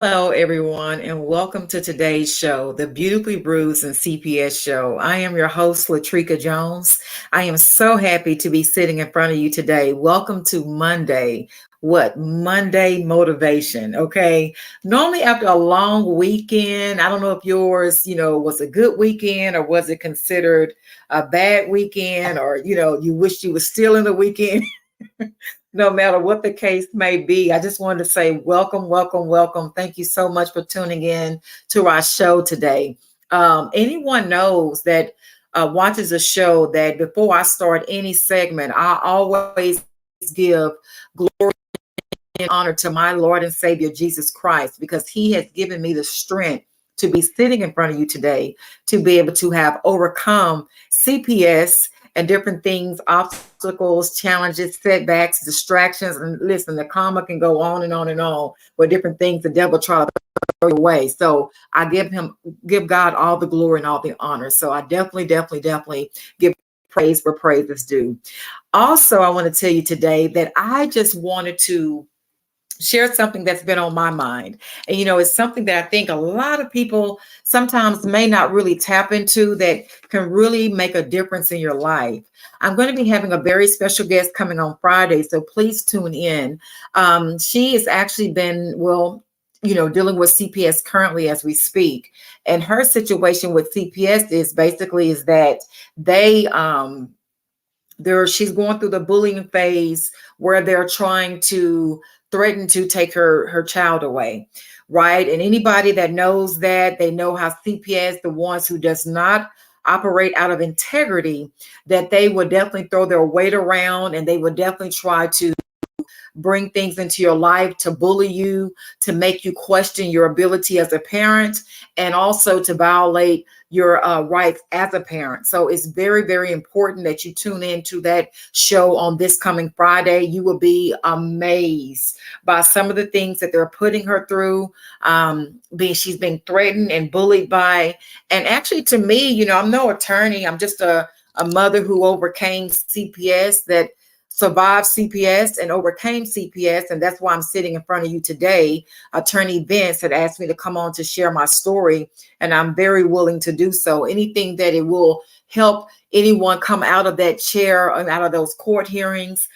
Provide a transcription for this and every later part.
Hello, everyone, and welcome to today's show, the Beautifully Bruised and CPS show. I am your host, Latrika Jones. I am so happy to be sitting in front of you today. Welcome to Monday. What? Monday motivation, okay? Normally, after a long weekend, I don't know if yours, was a good weekend or was it considered a bad weekend or, you wished you were still in the weekend. No matter what the case may be, I just wanted to say welcome, welcome, welcome. Thank you so much for tuning in to our show today. Anyone knows that watches a show that before I start any segment, I always give glory and honor to my Lord and Savior Jesus Christ because He has given me the strength to be sitting in front of you today to be able to have overcome CPS and different things, obstacles, challenges, setbacks, distractions. And listen, the karma can go on and on and on with different things the devil try to throw away. So I give God all the glory and all the honor. So I definitely give praise where praise is due. Also, I want to tell you today that I just wanted to share something that's been on my mind. And, it's something that I think a lot of people sometimes may not really tap into that can really make a difference in your life. I'm going to be having a very special guest coming on Friday, so please tune in. She has actually been, dealing with CPS currently as we speak. And her situation with CPS is that they, she's going through the bullying phase where they're trying to threaten to take her child away, right? And anybody that knows that, they know how CPS, the ones who does not operate out of integrity, that they would definitely throw their weight around and they would definitely try to bring things into your life to bully you, to make you question your ability as a parent, and also to violate your rights as a parent. So it's very, very important that you tune into that show on this coming Friday. You will be amazed by some of the things that they're putting her through. She's being threatened and bullied by, and actually to me, I'm no attorney. I'm just a mother who overcame CPS, that survived CPS and overcame CPS. And that's why I'm sitting in front of you today. Attorney Vince had asked me to come on to share my story, and I'm very willing to do so. Anything that it will help anyone come out of that chair and out of those court hearings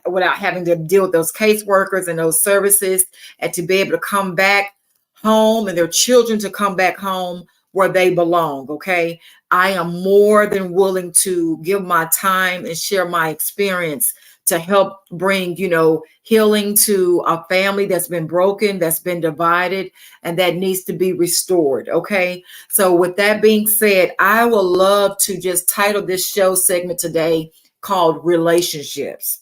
without having to deal with those caseworkers and those services, and to be able to come back home and their children to come back home where they belong. Okay. I am more than willing to give my time and share my experience to help bring, healing to a family that's been broken, that's been divided, and that needs to be restored. Okay. So with that being said, I would love to just title this show segment today called Relationships.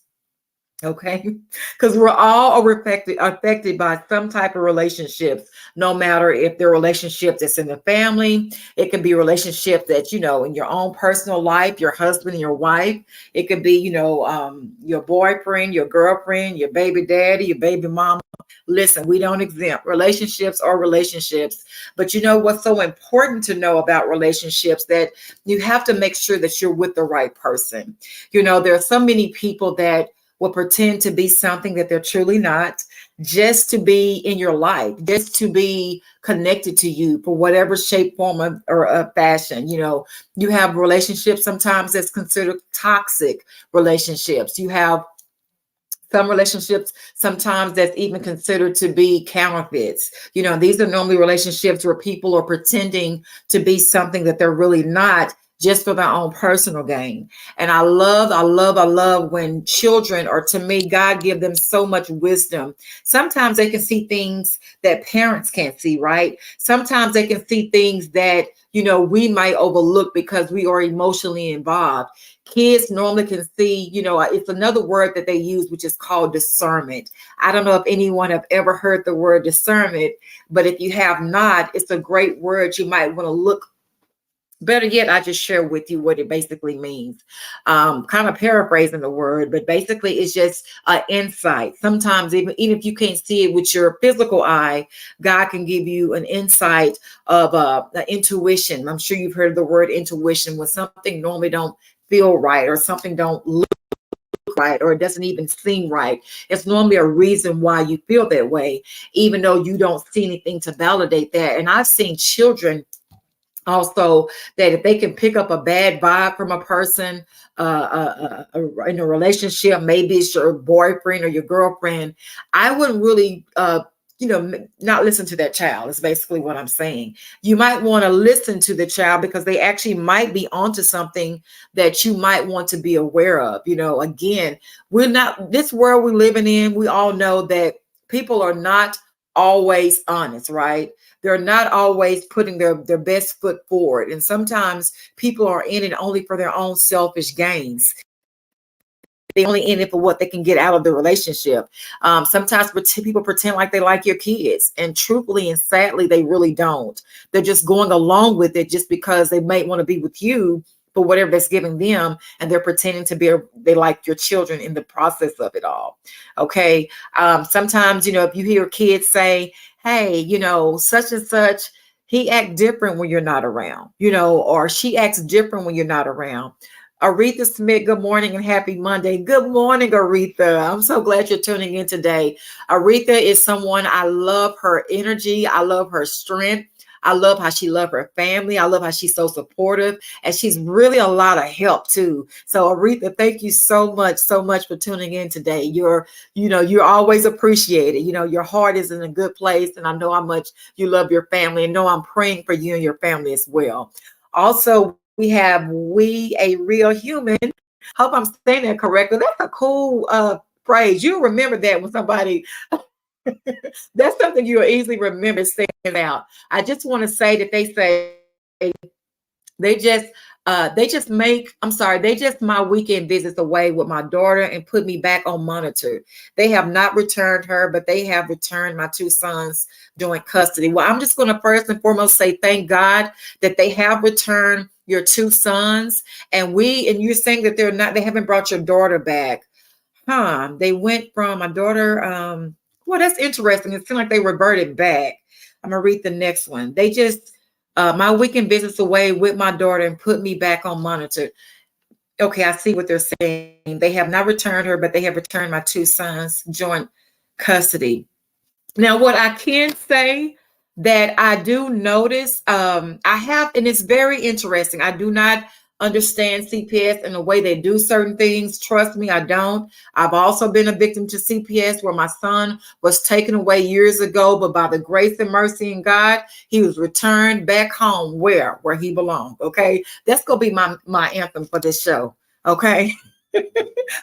Okay, because we're all affected by some type of relationships, no matter if they're relationships that's in the family. It could be relationships that, in your own personal life, your husband and your wife. It could be, your boyfriend, your girlfriend, your baby daddy, your baby mama. Listen, we don't exempt relationships or relationships. But what's so important to know about relationships, that you have to make sure that you're with the right person. There are so many people that will pretend to be something that they're truly not, just to be in your life, just to be connected to you for whatever shape, form, or fashion. You have relationships sometimes that's considered toxic relationships. You have some relationships sometimes that's even considered to be counterfeits. These are normally relationships where people are pretending to be something that they're really not, just for their own personal gain. And I love when children, or to me, God give them so much wisdom. Sometimes they can see things that parents can't see, right? Sometimes they can see things that, we might overlook because we are emotionally involved. Kids normally can see, it's another word that they use, which is called discernment. I don't know if anyone have ever heard the word discernment, but if you have not, it's a great word. You might want to look. Better yet, I just share with you what it basically means. Kind of paraphrasing the word, but basically it's just insight. Sometimes even if you can't see it with your physical eye, God can give you an insight of intuition. I'm sure you've heard of the word intuition, when something normally don't feel right or something don't look right, or it doesn't even seem right. It's normally a reason why you feel that way, even though you don't see anything to validate that. And I've seen children also that if they can pick up a bad vibe from a person in a relationship, maybe it's your boyfriend or your girlfriend, I wouldn't really not listen to that child is basically what I'm saying. You might want to listen to the child because they actually might be onto something that you might want to be aware of. Again, we're not, this world we're living in, we all know that people are not always honest, right? They're not always putting their best foot forward. And sometimes people are in it only for their own selfish gains. They only in it for what they can get out of the relationship. Sometimes people pretend like they like your kids, and truthfully and sadly, they really don't. They're just going along with it just because they might want to be with you for whatever that's giving them, and they're pretending to be they like your children in the process of it all. Okay. Sometimes, if you hear kids say, "Hey, such and such, he act different when you're not around," or she acts different when you're not around. Aretha Smith, good morning and happy Monday. Good morning, Aretha. I'm so glad you're tuning in today. Aretha is someone, I love her energy. I love her strength. I love how she loves her family. I love how she's so supportive, and she's really a lot of help too. So Aretha, thank you so much for tuning in today. You're always appreciated. Your heart is in a good place, and I know how much you love your family, and know I'm praying for you and your family as well. Also, we have a real human. Hope I'm saying that correctly. That's a cool phrase. You remember that when somebody, that's something you'll easily remember saying it out. I just want to say that they say they just my weekend visits away with my daughter and put me back on monitor. They have not returned her, but they have returned my two sons during custody. Well, I'm just going to first and foremost say thank God that they have returned your two sons. And you're saying that they haven't brought your daughter back. They went from my daughter. Well, that's interesting. It seemed like they reverted back. I'm gonna read the next one. They just my weekend visits away with my daughter and put me back on monitor. Okay, I see what they're saying. They have not returned her, but they have returned my two sons joint custody. Now, what I can say that I do notice, and it's very interesting. I do not understand CPS and the way they do certain things. Trust me, I don't. I've also been a victim to CPS where my son was taken away years ago, but by the grace and mercy in God, he was returned back home where he belonged. Okay, that's gonna be my anthem for this show. Okay. I'm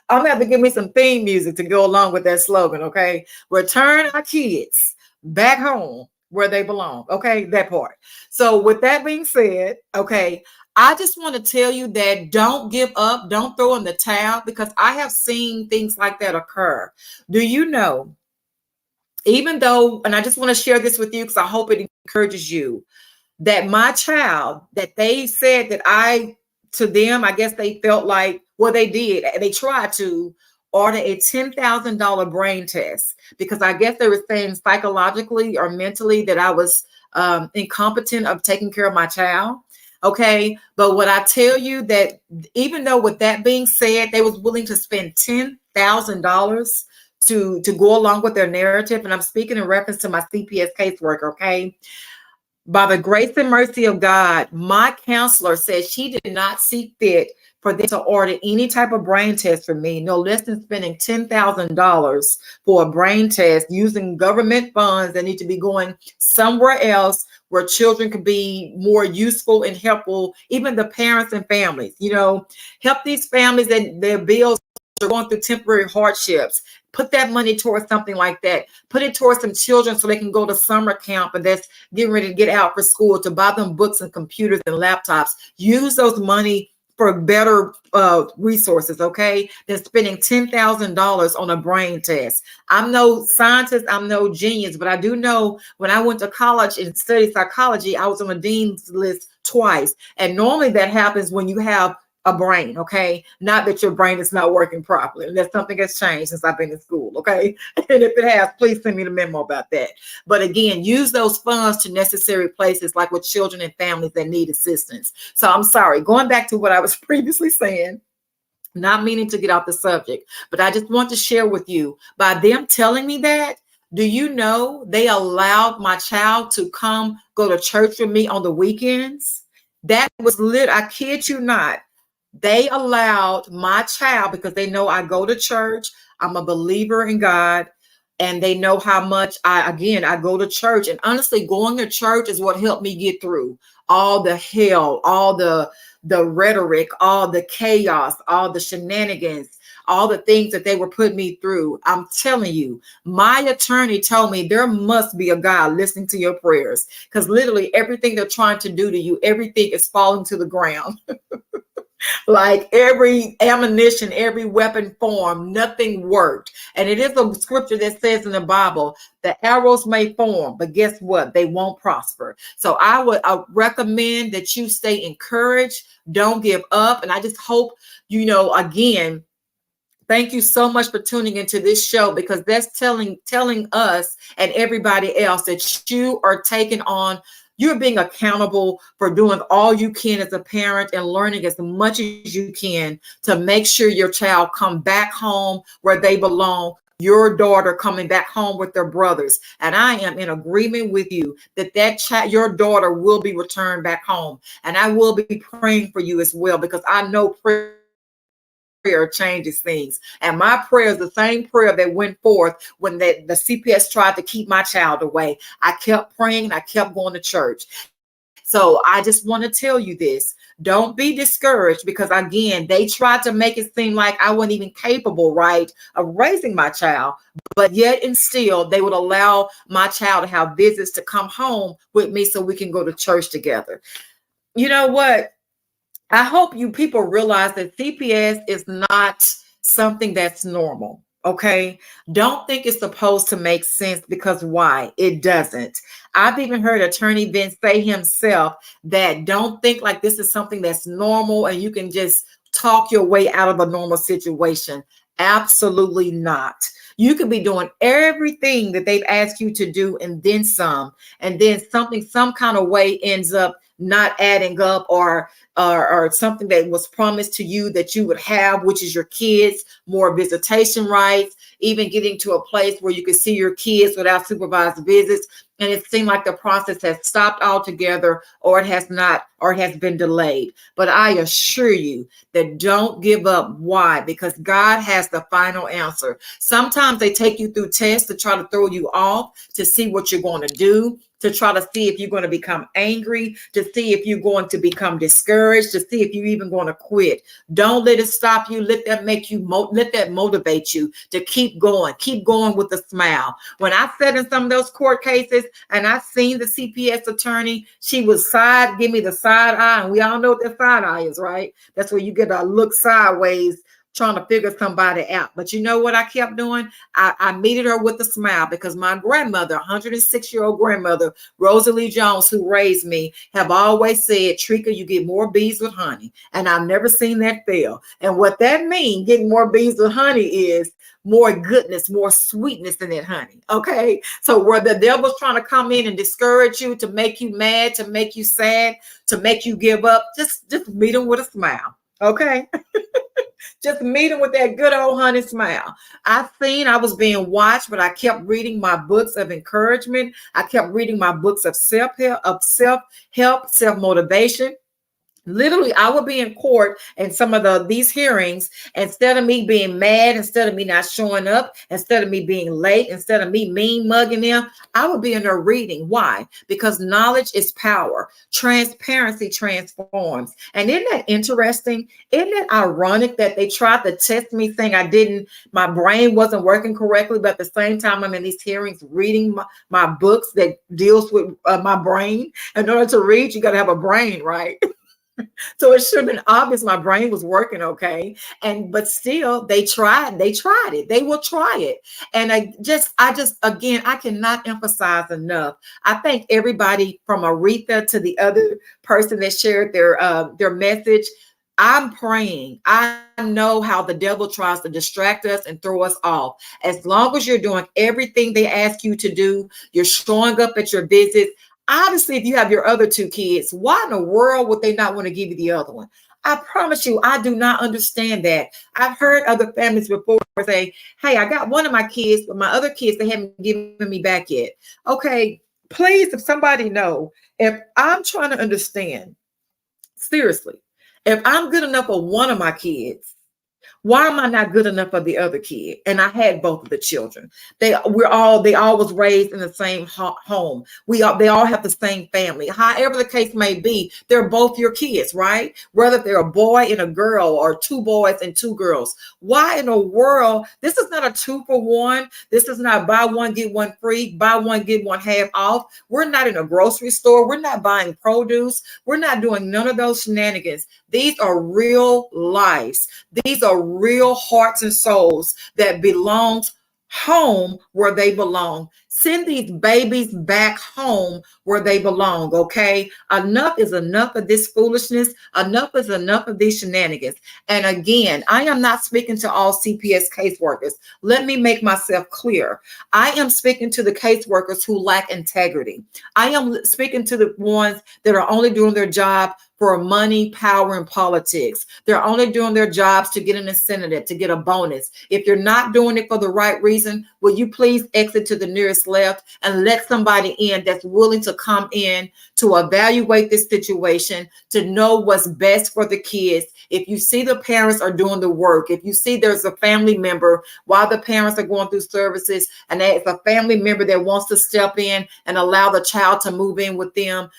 gonna have to give me some theme music to go along with that slogan. Okay, return our kids back home where they belong. Okay, that part. So with that being said, okay, I just want to tell you that don't give up, don't throw in the towel, because I have seen things like that occur. Do you know, even though, and I just want to share this with you because I hope it encourages you, that my child, that they said that to them, I guess they felt like, well, they did. They tried to order a $10,000 brain test because I guess they were saying psychologically or mentally that I was incompetent of taking care of my child. Okay. But what I tell you that even though with that being said, they was willing to spend $10,000 to go along with their narrative. And I'm speaking in reference to my CPS caseworker. Okay. By the grace and mercy of God, my counselor said she did not see fit for them to order any type of brain test for me, no less than spending $10,000 for a brain test using government funds that need to be going somewhere else where children could be more useful and helpful, even the parents and families, help these families that their bills are going through temporary hardships. Put that money towards something like that. Put it towards some children so they can go to summer camp and that's getting ready to get out for school, to buy them books and computers and laptops. Use those money for better resources, okay, than spending $10,000 on a brain test. I'm no scientist, I'm no genius, but I do know when I went to college and studied psychology, I was on a dean's list twice. And normally that happens when you have a brain, okay? Not that your brain is not working properly. And that something has changed since I've been in school, okay? And if it has, please send me the memo about that. But again, use those funds to necessary places like with children and families that need assistance. So I'm sorry, going back to what I was previously saying, Not meaning to get off the subject, but I just want to share with you, by them telling me that, do you know they allowed my child to come go to church with me on the weekends? That was lit. I kid you not. They allowed my child, because they know I go to church. I'm a believer in God. And they know how much I go to church. And honestly, going to church is what helped me get through all the hell, all the rhetoric, all the chaos, all the shenanigans, all the things that they were putting me through. I'm telling you, my attorney told me there must be a God listening to your prayers, because literally everything they're trying to do to you, everything is falling to the ground. Like every ammunition, every weapon form, nothing worked. And it is a scripture that says in the Bible, the arrows may form, but guess what? They won't prosper. So I recommend that you stay encouraged. Don't give up. And I just hope, again, thank you so much for tuning into this show, because that's telling us and everybody else that you are taking on. You're being accountable for doing all you can as a parent and learning as much as you can to make sure your child come back home where they belong. Your daughter coming back home with their brothers, and I am in agreement with you that child, your daughter, will be returned back home, and I will be praying for you as well, because I know prayer changes things. And my prayer is the same prayer that went forth when the CPS tried to keep my child away. I kept praying and I kept going to church. So I just want to tell you this. Don't be discouraged, because again, they tried to make it seem like I wasn't even capable, right, of raising my child. But yet and still, they would allow my child to have visits to come home with me so we can go to church together. You know what? I hope you people realize that CPS is not something that's normal. Okay. Don't think it's supposed to make sense, because why? It doesn't. I've even heard Attorney Vince say himself that don't think like this is something that's normal and you can just talk your way out of a normal situation. Absolutely not. You could be doing everything that they've asked you to do and then some, and then something, some kind of way ends up not adding up, or something that was promised to you that you would have, which is your kids, more visitation rights, even getting to a place where you can see your kids without supervised visits. And it seemed like the process has stopped altogether, or it has not, or it has been delayed. But I assure you that don't give up. Why? Because God has the final answer. Sometimes they take you through tests to try to throw you off, to see what you're going to do, to try to see if you're going to become angry, to see if you're going to become discouraged, to see if you're even going to quit. Don't let it stop you. Let that make you, let that motivate you to keep going with a smile. When I sat in some of those court cases and I seen the CPS attorney, she would give me the side eye. And we all know what that side eye is, right? That's where you get a look sideways trying to figure somebody out. But you know what I kept doing? I meted her with a smile, because my grandmother, 106-year-old grandmother, Rosalie Jones, who raised me, have always said, Trika, you get more bees with honey. And I've never seen that fail. And what that means, getting more bees with honey, is more goodness, more sweetness in that honey. Okay. So where the devil's trying to come in and discourage you, to make you mad, to make you sad, to make you give up, just meet him with a smile. Okay. Just meet him with that good old honey smile. I was being watched, but I kept reading my books of encouragement. I kept reading my books of self-help, self-motivation. Literally, I would be in court in some of these hearings. Instead of me being mad, instead of me not showing up, instead of me being late, instead of me mean mugging them, I would be in there reading. Why? Because knowledge is power. Transparency transforms. And isn't that interesting? Isn't it ironic that they tried to test me, saying my brain wasn't working correctly, but at the same time I'm in these hearings reading my books that deals with my brain. In order to read, you got to have a brain, right? So it should have been obvious my brain was working okay. But still they tried it. They will try it. And again, I cannot emphasize enough. I thank everybody from Aretha to the other person that shared their message. I'm praying. I know how the devil tries to distract us and throw us off. As long as you're doing everything they ask you to do, you're showing up at your visits. Obviously, if you have your other two kids, why in the world would they not want to give you the other one? I promise you, I do not understand that. I've heard other families before say, hey, I got one of my kids, but my other kids, they haven't given me back yet. Okay, please, if somebody know, if I'm trying to understand, seriously, if I'm good enough for one of my kids, why am I not good enough for the other kid? And I had both of the children. They all was raised in the same home. They all have the same family. However the case may be, they're both your kids, right? Whether they're a boy and a girl or two boys and two girls. Why in the world? This is not a 2-for-1. This is not buy one get one free, buy one get one half off. We're not in a grocery store. We're not buying produce. We're not doing none of those shenanigans. These are real lives. These are real hearts and souls that belongs home where they belong. Send these babies back home where they belong, okay? Enough is enough of this foolishness. Enough is enough of these shenanigans. And again, I am not speaking to all CPS caseworkers. Let me make myself clear. I am speaking to the caseworkers who lack integrity. I am speaking to the ones that are only doing their job for money, power, and politics. They're only doing their jobs to get an incentive, to get a bonus. If you're not doing it for the right reason, will you please exit to the nearest left and let somebody in that's willing to come in to evaluate this situation, to know what's best for the kids. If you see the parents are doing the work, if you see there's a family member while the parents are going through services, and there's a family member that wants to step in and allow the child to move in with them,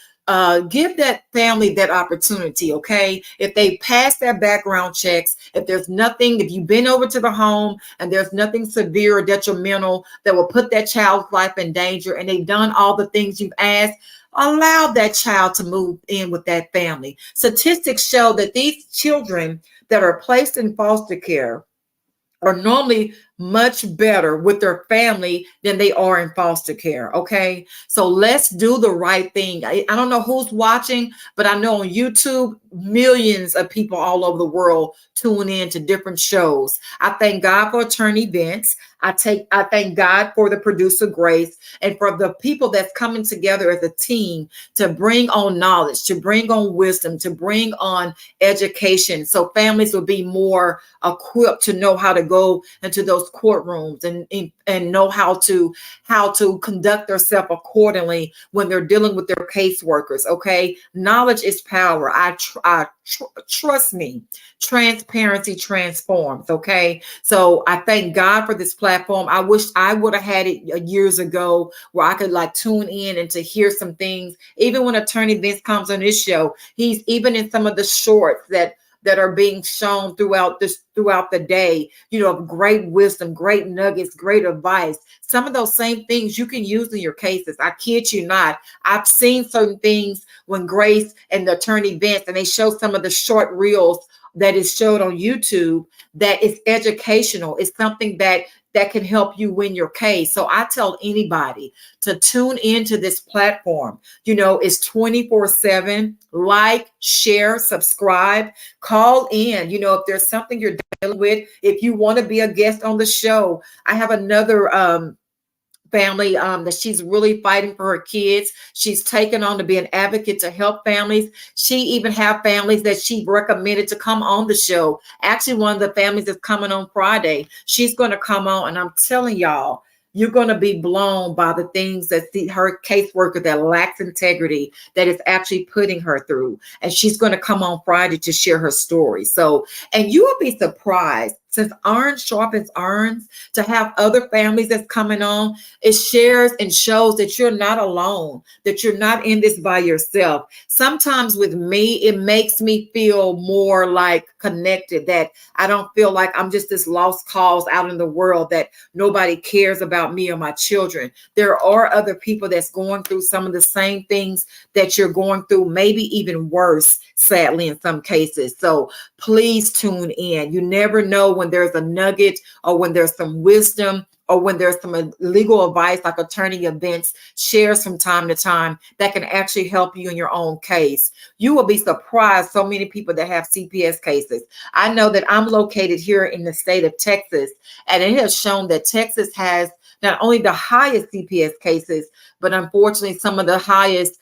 give that family that opportunity, okay? If they pass their background checks, if there's nothing, if you've been over to the home and there's nothing severe or detrimental that will put that child's life in danger, and they've done all the things you've asked, allow that child to move in with that family. Statistics show that these children that are placed in foster care are normally much better with their family than they are in foster care. Okay. So let's do the right thing. I don't know who's watching, but I know on YouTube, millions of people all over the world tune in to different shows. I thank God for Attorney Vince. I thank God for the producer Grace and for the people that's coming together as a team to bring on knowledge, to bring on wisdom, to bring on education, so families will be more equipped to know how to go into those courtrooms and know how to conduct themselves accordingly when they're dealing with their caseworkers. Okay, knowledge is power. Trust me, transparency transforms. Okay, so I thank God for this platform. I wish I would have had it years ago where I could like tune in and to hear some things. Even when Attorney Vince comes on this show, he's even in some of the shorts that are being shown throughout the day, of great wisdom, great nuggets, great advice. Some of those same things you can use in your cases. I kid you not. I've seen certain things when Grace and the Attorney Vince, and they show some of the short reels that is showed on YouTube that is educational. It's something that can help you win your case. So I tell anybody to tune into this platform. It's 24/7. Like, share, subscribe, call in. If there's something you're dealing with, if you want to be a guest on the show, I have another family that she's really fighting for her kids. She's taken on to be an advocate to help families. She even have families that she recommended to come on the show. Actually, one of the families is coming on Friday. She's going to come on, and I'm telling y'all, you're going to be blown by the things that her caseworker that lacks integrity that is actually putting her through. And she's going to come on Friday to share her story. So, and you will be surprised, since iron sharpens irons, to have other families that's coming on. It shares and shows that you're not alone, that you're not in this by yourself. Sometimes with me, it makes me feel more like connected, that I don't feel like I'm just this lost cause out in the world, that nobody cares about me or my children. There are other people that's going through some of the same things that you're going through, maybe even worse, sadly, in some cases. So please tune in. You never know when there's a nugget, or when there's some wisdom, or when there's some legal advice like Attorney Vince shares from time to time that can actually help you in your own case. You will be surprised so many people that have CPS cases. I know that I'm located here in the state of Texas, and it has shown that Texas has not only the highest CPS cases, but unfortunately some of the highest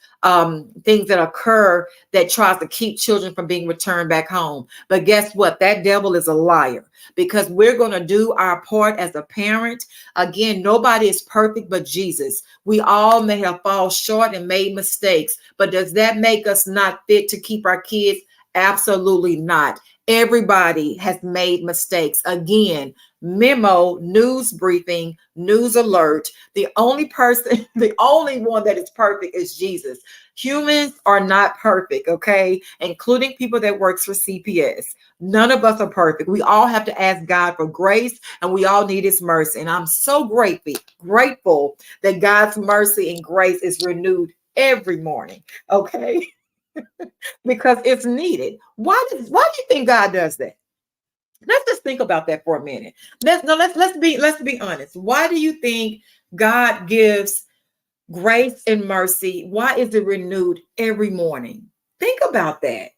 things that occur that tries to keep children from being returned back home. But guess what? That devil is a liar, because we're going to do our part as a parent. Again, nobody is perfect but Jesus. We all may have fallen short and made mistakes, but does that make us not fit to keep our kids? Absolutely not. Everybody has made mistakes. Again, memo, news briefing, news alert. The only person, the only one that is perfect is Jesus. Humans are not perfect, okay? Including people that works for CPS. None of us are perfect. We all have to ask God for grace, and we all need his mercy. And I'm so grateful that God's mercy and grace is renewed every morning, okay? Because it's needed. Why do you think God does that? Let's just think about that for a minute. Let's be honest. Why do you think God gives grace and mercy? Why is it renewed every morning? Think about that.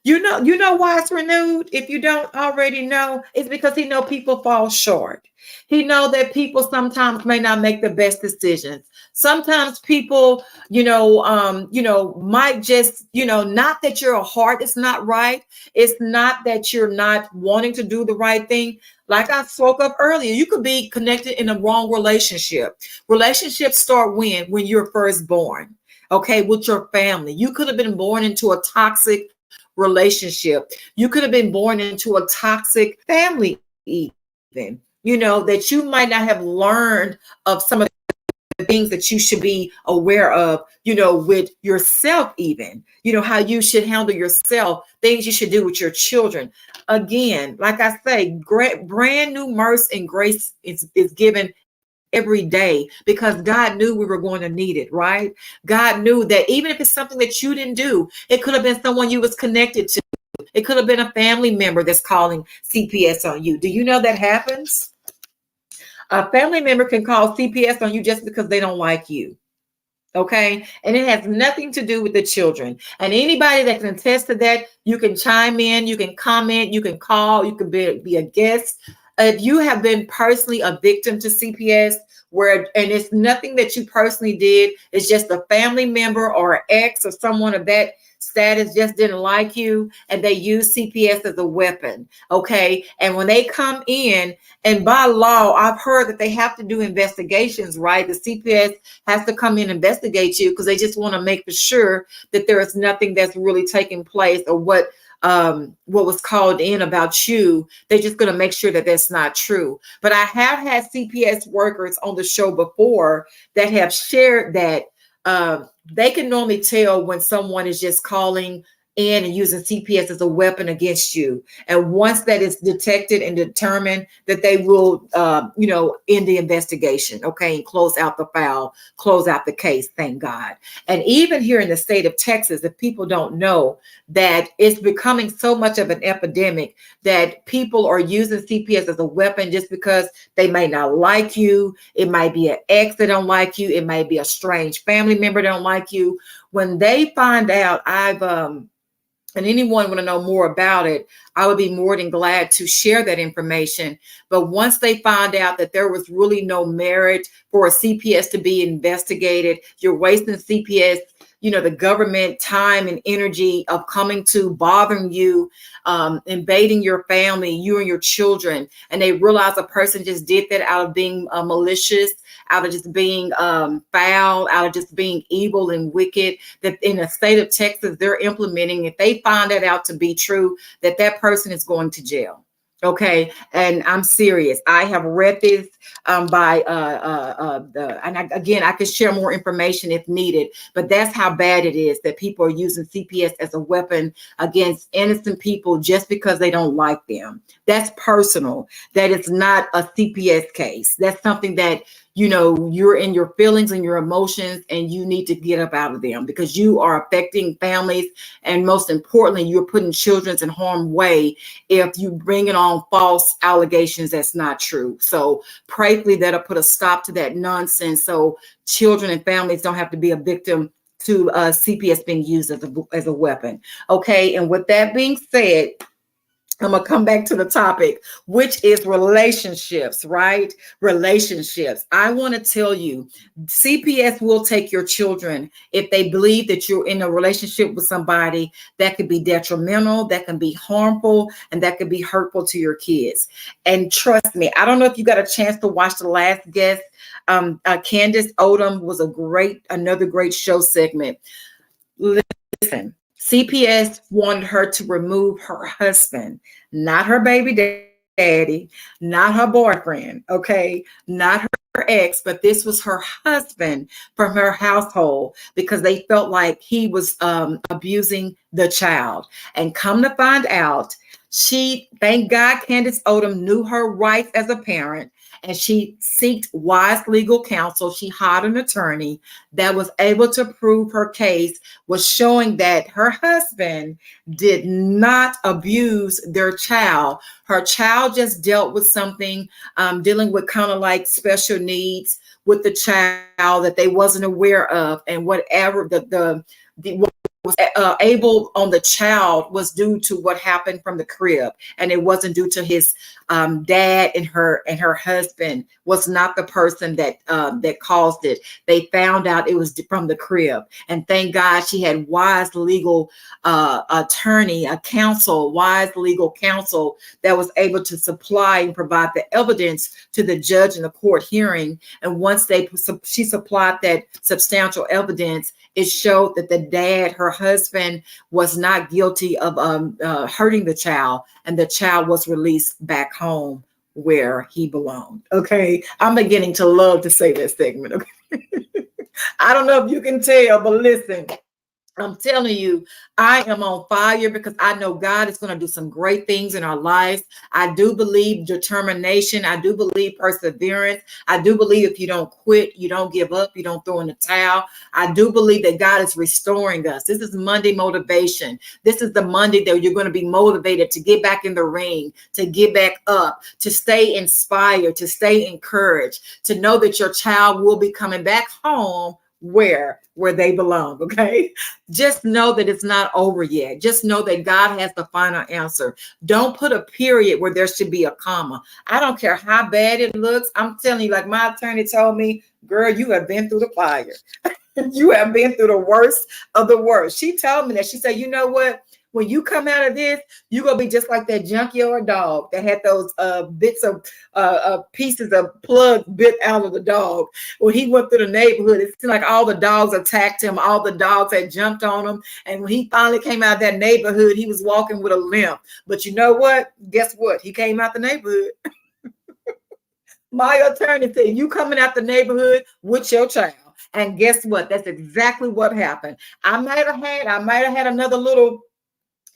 You know why it's renewed. If you don't already know, it's because he know people fall short. He know that people sometimes may not make the best decisions. Sometimes people, might just, not that your heart is not right. It's not that you're not wanting to do the right thing. Like I spoke of earlier, you could be connected in a wrong relationship. Relationships start when you're first born. Okay, with your family. You could have been born into a toxic relationship. You could have been born into a toxic family, even, that you might not have learned of some of the things that you should be aware of, with yourself, even, how you should handle yourself, things you should do with your children. Again, like I say, brand new mercy and grace is given every day, because God knew we were going to need it, right? God knew that even if it's something that you didn't do, it could have been someone you was connected to. It could have been a family member that's calling CPS on you. Do you know that happens? A family member can call CPS on you just because they don't like you. Okay. And it has nothing to do with the children. And anybody that can attest to that, you can chime in, you can comment, you can call, you can be a guest. If you have been personally a victim to CPS, and it's nothing that you personally did, it's just a family member or an ex or someone of that status just didn't like you, and they use CPS as a weapon. Okay. And when they come in, and by law, I've heard that they have to do investigations, right? The CPS has to come in and investigate you, because they just want to make for sure that there is nothing that's really taking place, or what was called in about you. They're just going to make sure that that's not true. But I have had CPS workers on the show before that have shared that they can normally tell when someone is just calling in and using CPS as a weapon against you. And once that is detected and determined, that they will, end the investigation, okay, and close out the file, close out the case, thank God. And even here in the state of Texas, if people don't know, that it's becoming so much of an epidemic that people are using CPS as a weapon just because they may not like you. It might be an ex that don't like you. It might be a strange family member that don't like you. When they find out, and anyone want to know more about it, I would be more than glad to share that information. But once they find out that there was really no merit for a CPS to be investigated, you're wasting CPS, the government time and energy of coming to bothering you, invading your family, you and your children. And they realize a person just did that out of being malicious, out of just being foul, out of just being evil and wicked, that in the state of Texas, they're implementing, if they find that out to be true, that person is going to jail. Okay. And I'm serious. I have read this and again, I can share more information if needed, but that's how bad it is that people are using CPS as a weapon against innocent people just because they don't like them. That's personal. That is not a CPS case. That's something that, you're in your feelings and your emotions, and you need to get up out of them, because you are affecting families. And most importantly, you're putting children in harm's way if you bring it on false allegations that's not true. So prayerfully, that'll put a stop to that nonsense, so children and families don't have to be a victim to CPS being used as a weapon. Okay. And with that being said, I'm going to come back to the topic, which is relationships, right? Relationships. I want to tell you, CPS will take your children if they believe that you're in a relationship with somebody that could be detrimental, that can be harmful, and that could be hurtful to your kids. And trust me, I don't know if you got a chance to watch the last guest. Candace Odom was another great show segment. Listen, CPS wanted her to remove her husband, not her baby daddy, not her boyfriend, okay, not her ex, but this was her husband from her household because they felt like he was abusing the child. And come to find out, thank God, Candace Odom knew her rights as a parent, and she sought wise legal counsel. She hired an attorney that was able to prove her case, was showing that her husband did not abuse their child. Her child just dealt with something, dealing with kind of like special needs with the child that they wasn't aware of, and whatever the was able on the child was due to what happened from the crib, and it wasn't due to his dad. And her husband was not the person that caused it. They found out it was from the crib, and thank God she had wise legal attorney, wise legal counsel that was able to supply and provide the evidence to the judge in the court hearing. And once she supplied that substantial evidence, it showed that the dad, her husband, was not guilty of hurting the child, and the child was released back home where he belonged. Okay, I'm beginning to love to say that segment. Okay, I don't know if you can tell, but listen, I'm telling you, I am on fire because I know God is going to do some great things in our lives. I do believe determination. I do believe perseverance. I do believe if you don't quit, you don't give up, you don't throw in the towel. I do believe that God is restoring us. This is Monday motivation. This is the Monday that you're going to be motivated to get back in the ring, to get back up, to stay inspired, to stay encouraged, to know that your child will be coming back home where they belong. Okay, just know that it's not over yet. Just know that God has the final answer. Don't put a period where there should be a comma. I don't care how bad it looks. I'm telling you, like my attorney told me, girl, you have been through the fire. You have been through the worst of the worst. She told me that. She said, you know what? When you come out of this, you're going to be just like that junkyard dog that had those bits of pieces of plug bit out of the dog. When he went through the neighborhood, it seemed like all the dogs attacked him. All the dogs had jumped on him. And when he finally came out of that neighborhood, he was walking with a limp. But you know what? Guess what? He came out the neighborhood. My attorney said, you coming out the neighborhood with your child. And guess what? That's exactly what happened. I might have had another little.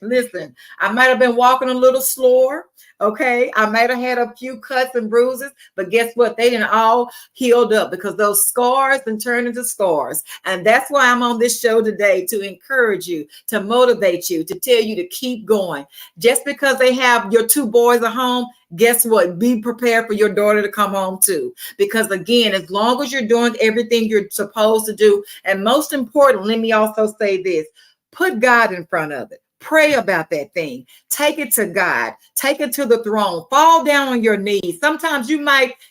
Listen, I might have been walking a little slower. Okay. I might have had a few cuts and bruises, but guess what? They didn't all healed up because those scars then turned into scars. And that's why I'm on this show today, to encourage you, to motivate you, to tell you to keep going. Just because they have your two boys at home, guess what? Be prepared for your daughter to come home too. Because again, as long as you're doing everything you're supposed to do, and most important, let me also say this, put God in front of it. Pray about that thing. Take it to God. Take it to the throne. Fall down on your knees. Sometimes you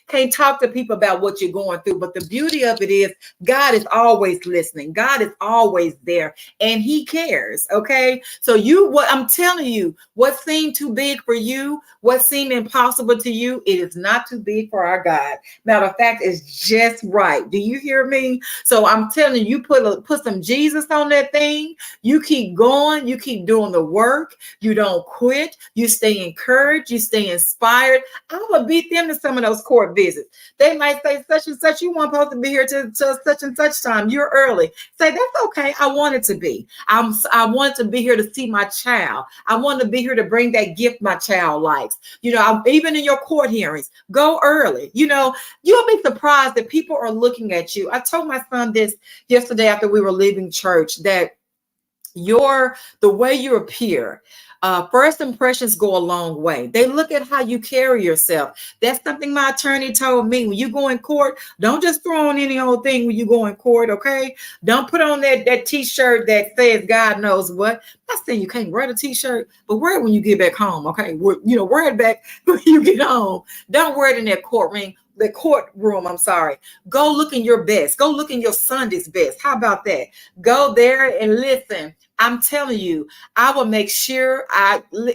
can't talk to people about what you're going through, but the beauty of it is God is always listening. God is always there, and He cares. Okay. So what I'm telling you, what seemed too big for you, what seemed impossible to you, it is not too big for our God. Matter of fact, it's just right. Do you hear me? So I'm telling you, put some Jesus on that thing. You keep going. You keep doing the work. You don't quit. You stay encouraged. You stay inspired. I would beat them to some of those court visits. They might say such and such, you weren't supposed to be here to such and such time. You're early. Say, that's okay. I wanted to be. I wanted to be here to see my child. I wanted to be here to bring that gift my child likes. Even in your court hearings, go early. You'll be surprised that people are looking at you. I told my son this yesterday after we were leaving church, that the way you appear. First impressions go a long way. They look at how you carry yourself. That's something my attorney told me. When you go in court, don't just throw on any old thing when you go in court, okay? Don't put on that t-shirt that says God knows what. Not saying you can't wear the t-shirt, but wear it when you get back home, okay? Wear it back when you get home. Don't wear it in that courtroom, I'm sorry. Go look in your best. Go look in your Sunday's best. How about that? Go there and listen. I'm telling you, I will make sure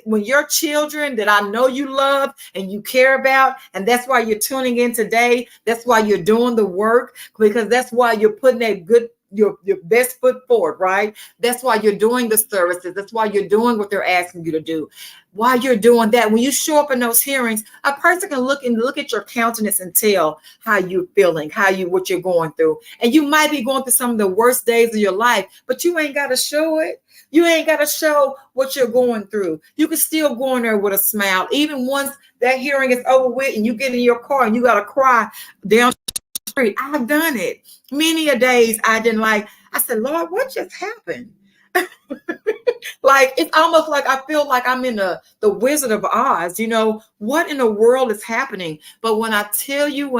when your children that I know you love and you care about, and that's why you're tuning in today. That's why you're doing the work, because that's why you're putting your best foot forward, right? That's why you're doing the services. That's why you're doing what they're asking you to do. While you're doing that, when you show up in those hearings, a person can look at your countenance and tell how you're feeling, what you're going through. And you might be going through some of the worst days of your life, but you ain't got to show it. You ain't got to show what you're going through. You can still go in there with a smile. Even once that hearing is over with and you get in your car and you got to cry down the street. I've done it. Many a days I said, Lord, what just happened? Like, it's almost like I feel like I'm in the Wizard of Oz. What in the world is happening? But when I tell you,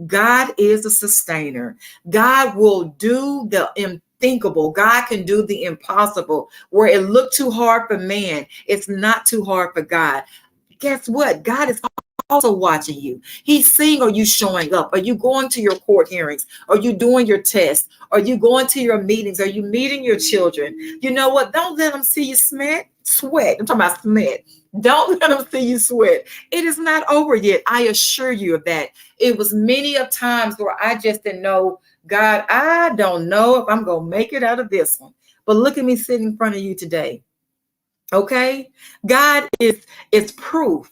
God is a sustainer. God will do the unthinkable. God can do the impossible. Where it looked too hard for man, it's not too hard for God. Guess what? God is also watching you. He's seeing, are you showing up? Are you going to your court hearings? Are you doing your tests? Are you going to your meetings? Are you meeting your children? You know what? Don't let them see you sweat. I'm talking about sweat. Don't let them see you sweat. It is not over yet. I assure you of that. It was many of times where I just didn't know, God, I don't know if I'm going to make it out of this one. But look at me sitting in front of you today. Okay? God is proof.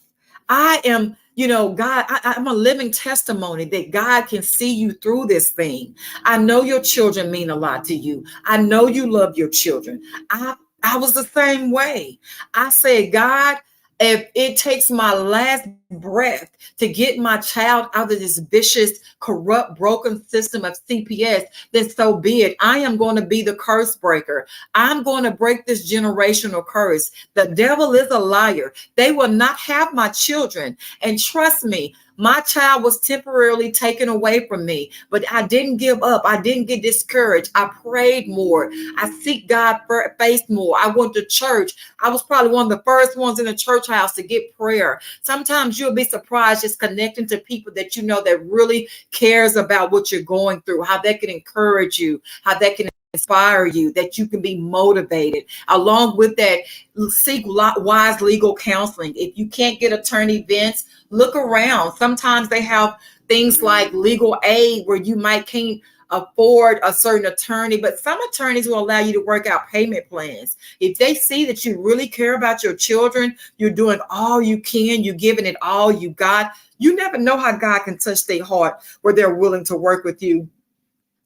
I am, God, I'm a living testimony that God can see you through this thing. I know your children mean a lot to you. I know you love your children. I was the same way. I said, God, if it takes my last breath to get my child out of this vicious, corrupt, broken system of CPS, then so be it. I am going to be the curse breaker. I'm going to break this generational curse. The devil is a liar. They will not have my children. And trust me, my child was temporarily taken away from me, but I didn't give up. I didn't get discouraged. I prayed more. I seek God face more. I went to church. I was probably one of the first ones in the church house to get prayer. Sometimes you'll be surprised just connecting to people that you know that really cares about what you're going through, how they can encourage you, how they can inspire you, that you can be motivated. Along with that, seek wise legal counseling. If you can't get attorney events, look around. Sometimes they have things like legal aid where you can't afford a certain attorney, but some attorneys will allow you to work out payment plans. If they see that you really care about your children, you're doing all you can, you're giving it all you got. You never know how God can touch their heart where they're willing to work with you.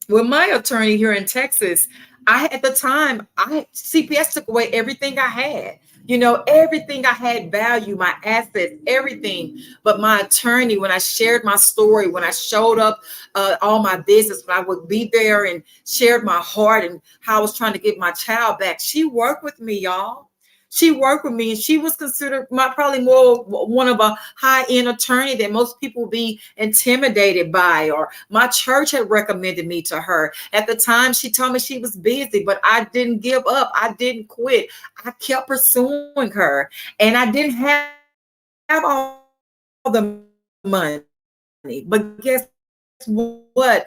With my attorney here in Texas, at the time, CPS took away everything I had. Everything I had value, my assets, everything. But my attorney, when I shared my story, when I showed up all my business, when I would be there and shared my heart and how I was trying to get my child back, she worked with me, y'all. She worked with me, and she was considered probably more one of a high-end attorney that most people would be intimidated by, or my church had recommended me to her. At the time, she told me she was busy, but I didn't give up. I didn't quit. I kept pursuing her, and I didn't have all the money. But guess what?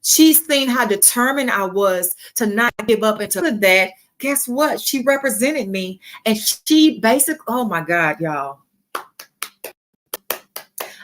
She's seen how determined I was to not give up, and to that, guess what? She represented me, and she basically, oh my God, y'all.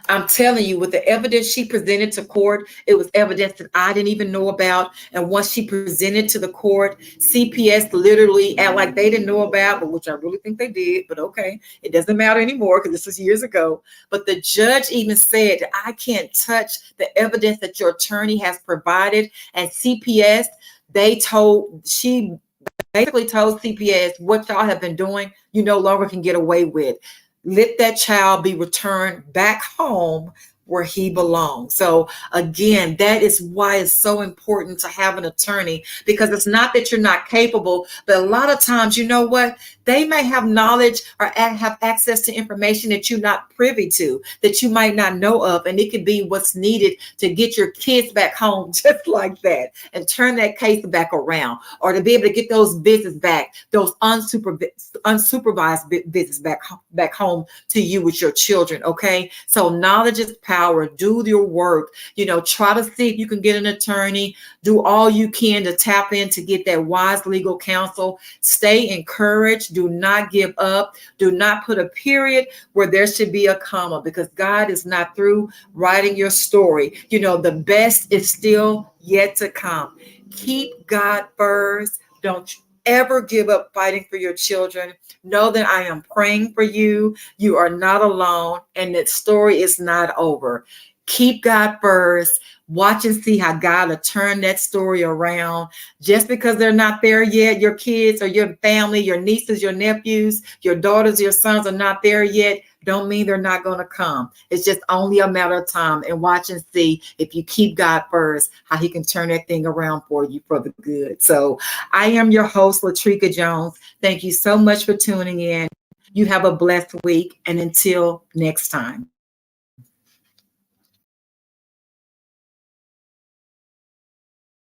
I'm telling you, with the evidence she presented to court, it was evidence that I didn't even know about. And once she presented to the court, CPS literally act like they didn't know about, but which I really think they did. But okay, it doesn't matter anymore because this was years ago. But the judge even said that I can't touch the evidence that your attorney has provided. And CPS, she basically told CPS, what y'all have been doing, you no longer can get away with. Let that child be returned back home where he belongs. So again, that is why it's so important to have an attorney, because it's not that you're not capable, but a lot of times, you know what? They may have knowledge or have access to information that you're not privy to, that you might not know of. And it could be what's needed to get your kids back home just like that and turn that case back around, or to be able to get those visits back, those unsupervised visits back home to you with your children. Okay. So knowledge is power. Do your work. Try to see if you can get an attorney. Do all you can to tap in to get that wise legal counsel. Stay encouraged. Do not give up. Do not put a period where there should be a comma, because God is not through writing your story. The best is still yet to come. Keep God first. Don't ever give up fighting for your children. Know that I am praying for you. You are not alone, and that story is not over. Keep God first. Watch and see how God will turn that story around. Just because they're not there yet, your kids or your family, your nieces, your nephews, your daughters, your sons are not there yet, don't mean they're not going to come. It's just only a matter of time. And watch and see, if you keep God first, how he can turn that thing around for you for the good. So I am your host, Latrika Jones. Thank you so much for tuning in. You have a blessed week. And until next time.